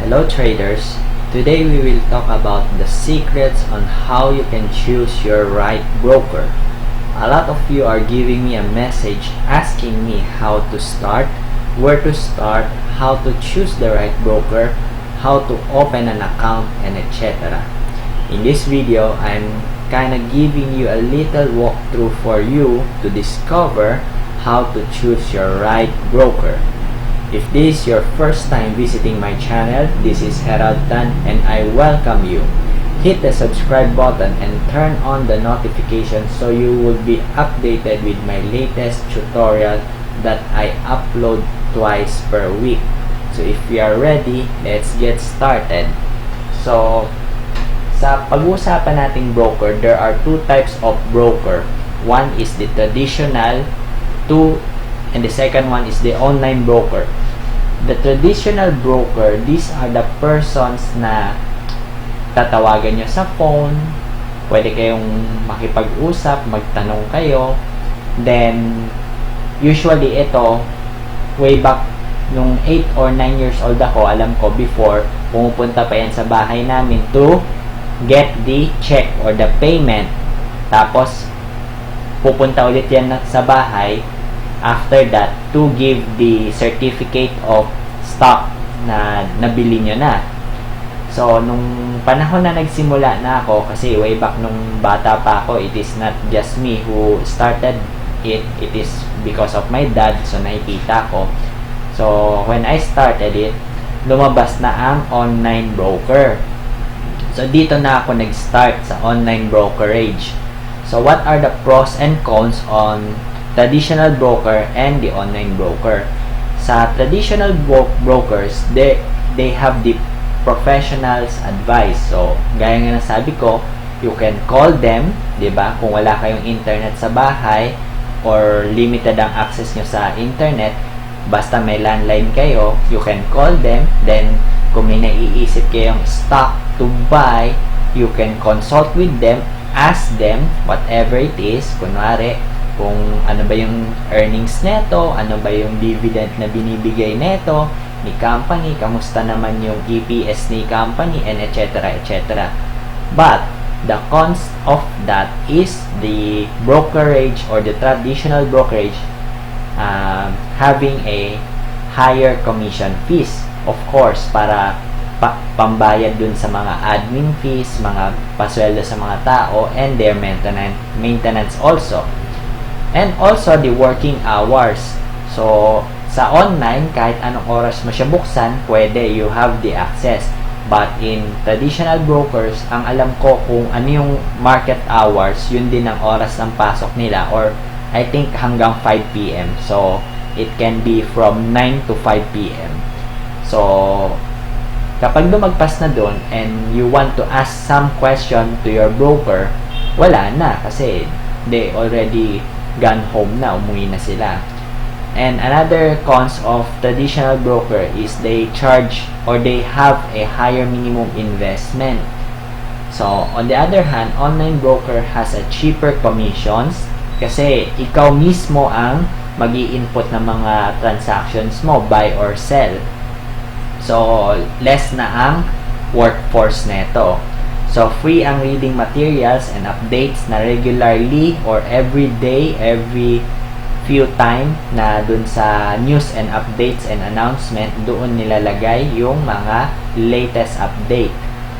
Hello traders, today we will talk about the secrets on how you can choose your right broker. A lot of you are giving me a message asking me how to start, where to start, how to choose the right broker, how to open an account, and etc. In this video, I'm kinda giving you a little walkthrough for you to discover how to choose your right broker. If this is your first time visiting my channel, this is Herald Tan and I welcome you. Hit the subscribe button and turn on the notifications so you will be updated with my latest tutorial that I upload twice per week. So if you are ready, let's get started. So, sa pag-uusapan nating broker, there are two types of broker. One is the traditional, and the second one is the online broker. The traditional broker, these are the persons na tatawagan nyo sa phone, pwede kayong makipag-usap, magtanong kayo. Then, usually ito, way back nung 8 or 9 years old ako, alam ko before, pumupunta pa yan sa bahay namin to get the check or the payment. Tapos, pupunta ulit yan sa bahay after that to give the certificate of stock na nabili nyo na. So, nung panahon na nagsimula na ako, kasi way back nung bata pa ako, it is not just me who started it. It is because of my dad. So, nakikita ko. So, when I started it, lumabas na ang online broker. So, dito na ako nag-start sa online brokerage. So, what are the pros and cons on traditional broker and the online broker? Sa traditional brokers, they have the professionals advice. So, gaya nga ng sabi ko, you can call them, 'di ba? Kung wala kayong internet sa bahay or limited ang access nyo sa internet, basta may landline kayo, you can call them. Then, kung may naiisip kayong stock to buy, you can consult with them, ask them whatever it is. Kunwari, kung ano ba yung earnings neto, ano ba yung dividend na binibigay neto ni company, kamusta naman yung EPS ni company, and etc. etc. But the cons of that is the brokerage or the traditional brokerage having a higher commission fees, of course, para pambayad dun sa mga admin fees, mga pasweldo sa mga tao, and their maintenance also. And also the working hours. So, sa online, kahit anong oras mo siya buksan, pwede, you have the access. But in traditional brokers, ang alam ko kung ano yung market hours, yun din ang oras ng pasok nila, or I think hanggang 5 p.m. So, it can be from 9 to 5 p.m. So, kapag lumagpas na doon and you want to ask some question to your broker, wala na kasi they already gone home na, umuwi na sila. And another cons of traditional broker is they charge or they have a higher minimum investment. So, on the other hand, online broker has a cheaper commissions kasi ikaw mismo ang mag-i-input ng mga transactions mo, buy or sell. So, less na ang workforce neto. So, free ang reading materials and updates na regularly or every day, every few time na dun sa news and updates and announcement, doon nilalagay yung mga latest update.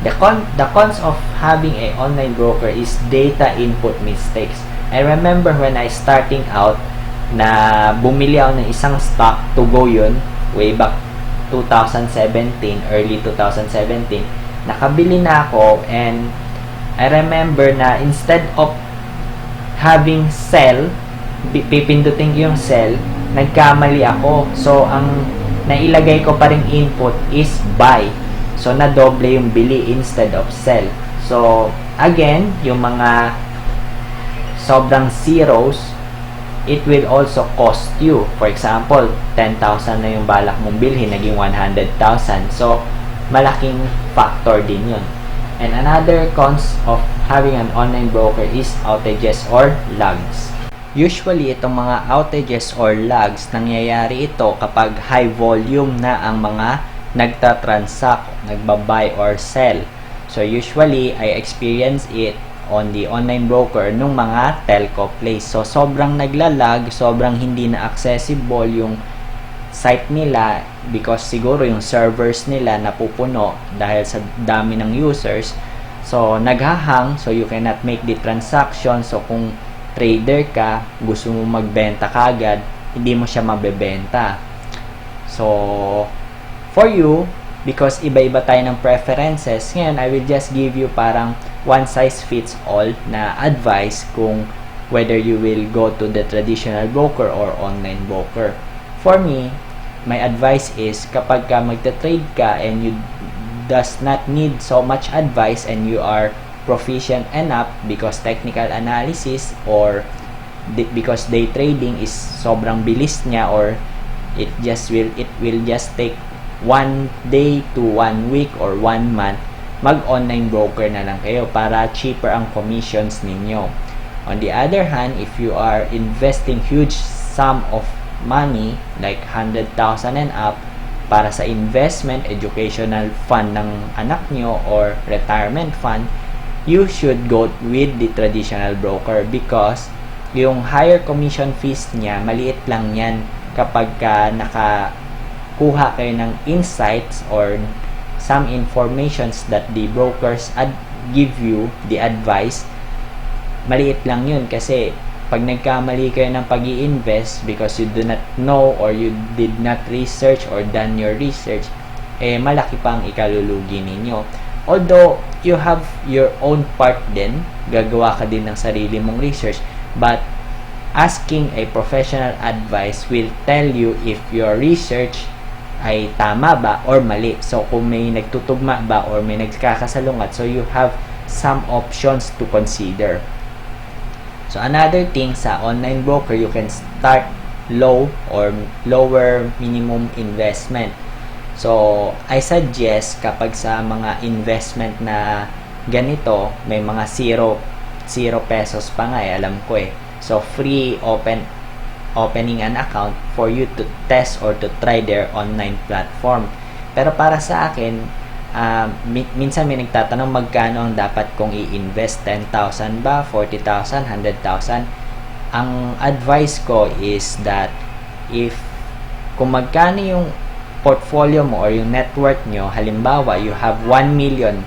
The cons of having a online broker is data input mistakes. I remember when I starting out na bumili ako ng isang stock, to go yun, way back 2017, early 2017, nakabili na ako, and I remember na instead of having sell, pipindutin ko yung sell, nagkamali ako. So, ang nailagay ko pa ring input is buy. So, nadoble yung bili instead of sell. So, again, yung mga sobrang zeros, it will also cost you. For example, 10,000 na yung balak mong bilhin, naging 100,000. So, malaking factor din yun. And another cons of having an online broker is outages or lags. Usually, itong mga outages or lags, nangyayari ito kapag high volume na ang mga nagta-transact, nagba-buy or sell. So usually, I experience it on the online broker nung mga telco place. So sobrang naglalag, sobrang hindi na accessible yung site nila because siguro yung servers nila napupuno dahil sa dami ng users. So naghahang, so you cannot make the transaction. So kung trader ka, gusto mo magbenta kagad, hindi mo siya mabebenta. So for you, because iba-iba tayo ng preferences, ngayon I will just give you parang one size fits all na advice kung whether you will go to the traditional broker or online broker. For me, my advice is kapag ka magta-trade ka and you does not need so much advice and you are proficient enough because technical analysis or because day trading is sobrang bilis niya or it will just take 1 day to 1 week or 1 month, mag-online broker na lang kayo para cheaper ang commissions ninyo. On the other hand, if you are investing huge sum of money like 100,000 and up para sa investment, educational fund ng anak nyo or retirement fund, you should go with the traditional broker because yung higher commission fees niya, maliit lang yan kapag ka kuha kayo ng insights or some informations that the brokers give you, the advice, maliit lang yun kasi pag nagkamali kayo ng pag-i-invest because you do not know or you did not research or done your research, malaki pa ang ikalulugi ninyo. Although, you have your own part din, gagawa ka din ng sarili mong research, but asking a professional advice will tell you if your research ay tama ba or mali. So kung may nagtutugma ba or may nagkakasalungat, so you have some options to consider. So another thing sa online broker, you can start low or lower minimum investment. So I suggest kapag sa mga investment na ganito, may mga 0 pesos pa nga alam ko So free opening an account for you to test or to try their online platform. Pero para sa akin, minsan may nagtatanong magkano ang dapat kong i-invest, 10,000 ba, 40,000, 100,000. Ang advice ko is that kung magkano yung portfolio mo or yung net worth nyo, halimbawa you have 1 million,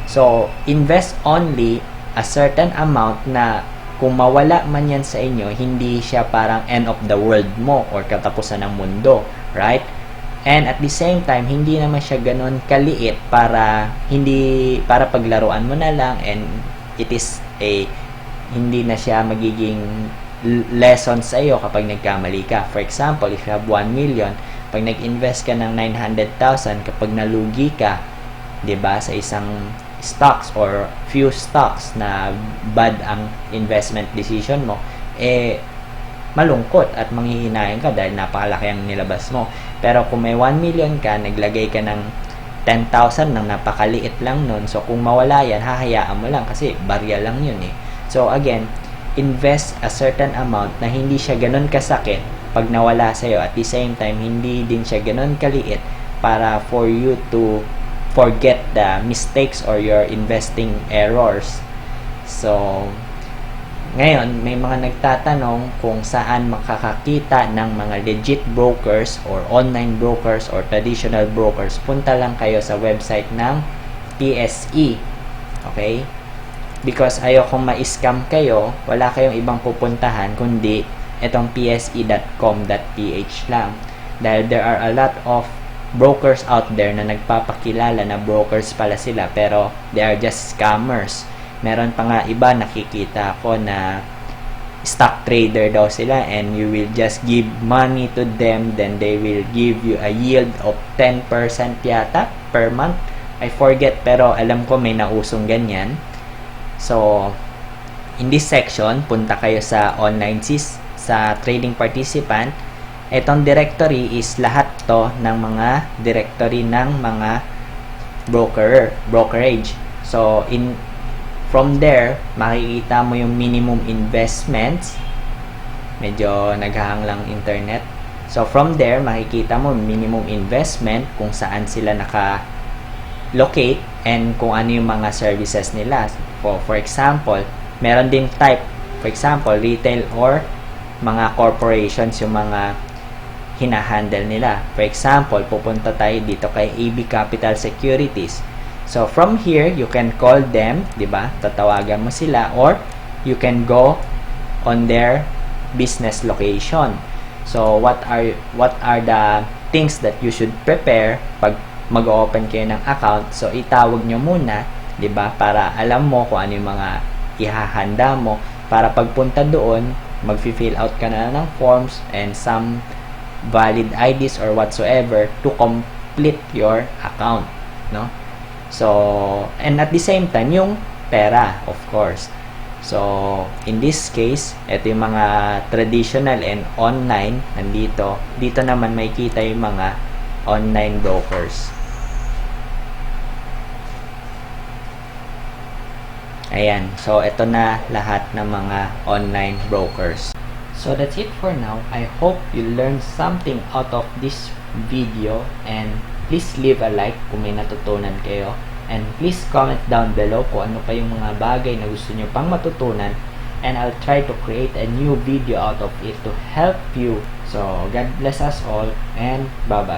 so invest only a certain amount na kung mawala man yan sa inyo, hindi siya parang end of the world mo or katapusan ng mundo, right? And at the same time, hindi naman siya ganun kaliit para paglaruan mo na lang and hindi na siya magiging lesson sa iyo kapag nagkamali ka. For example, if you have 1 million, pag nag-invest ka ng 900,000, kapag nalugi ka, 'di ba, sa isang stocks or few stocks na bad ang investment decision mo, malungkot at manghihinayang ka dahil napakalaki ang nilabas mo. Pero kung may 1 million ka, naglagay ka ng 10,000 nang napakaliit lang nun, so kung mawala yan, hahayaan mo lang kasi barya lang yun So again, invest a certain amount na hindi siya ganun kasakit pag nawala sa'yo, at the same time, hindi din siya ganun kaliit para for you to forget the mistakes or your investing errors. So ngayon, may mga nagtatanong kung saan makakakita ng mga legit brokers or online brokers or traditional brokers. Punta lang kayo sa website ng PSE. Okay? Because ayokong ma-scam kayo, wala kayong ibang pupuntahan kundi itong pse.com.ph lang. Dahil there are a lot of brokers out there na nagpapakilala na brokers pala sila pero they are just scammers. Meron pa nga iba nakikita ko na stock trader daw sila and you will just give money to them, then they will give you a yield of 10% yata per month. I forget pero alam ko may nausong ganyan. So in this section, punta kayo sa online sa trading participant. Itong directory is lahat to ng mga directory ng mga brokerage. So from there, makikita mo yung minimum investments. Medyo naghahang lang internet. So, from there, makikita mo minimum investment kung saan sila naka-locate and kung ano yung mga services nila. For example, meron din type. For example, retail or mga corporations yung mga hinahandle nila. For example, pupunta tayo dito kay AB Capital Securities. So, from here, you can call them, di ba? Tatawagan mo sila, or you can go on their business location. So, what are the things that you should prepare pag mag-open kayo ng account? So, itawag nyo muna, 'di ba? Para alam mo kung ano yung mga ihahanda mo para pagpunta doon, mag-fill out ka na ng forms and some valid IDs or whatsoever to complete your account, no? So, and at the same time, yung pera, of course. So, in this case, ito yung mga traditional and online nandito. Dito naman may kita yung mga online brokers. Ayan. So, ito na lahat ng mga online brokers. So, that's it for now. I hope you learned something out of this video, and please leave a like kung may natutunan kayo. And please comment down below kung ano pa yung mga bagay na gusto nyo pang matutunan, and I'll try to create a new video out of it to help you. So, God bless us all, and bye-bye.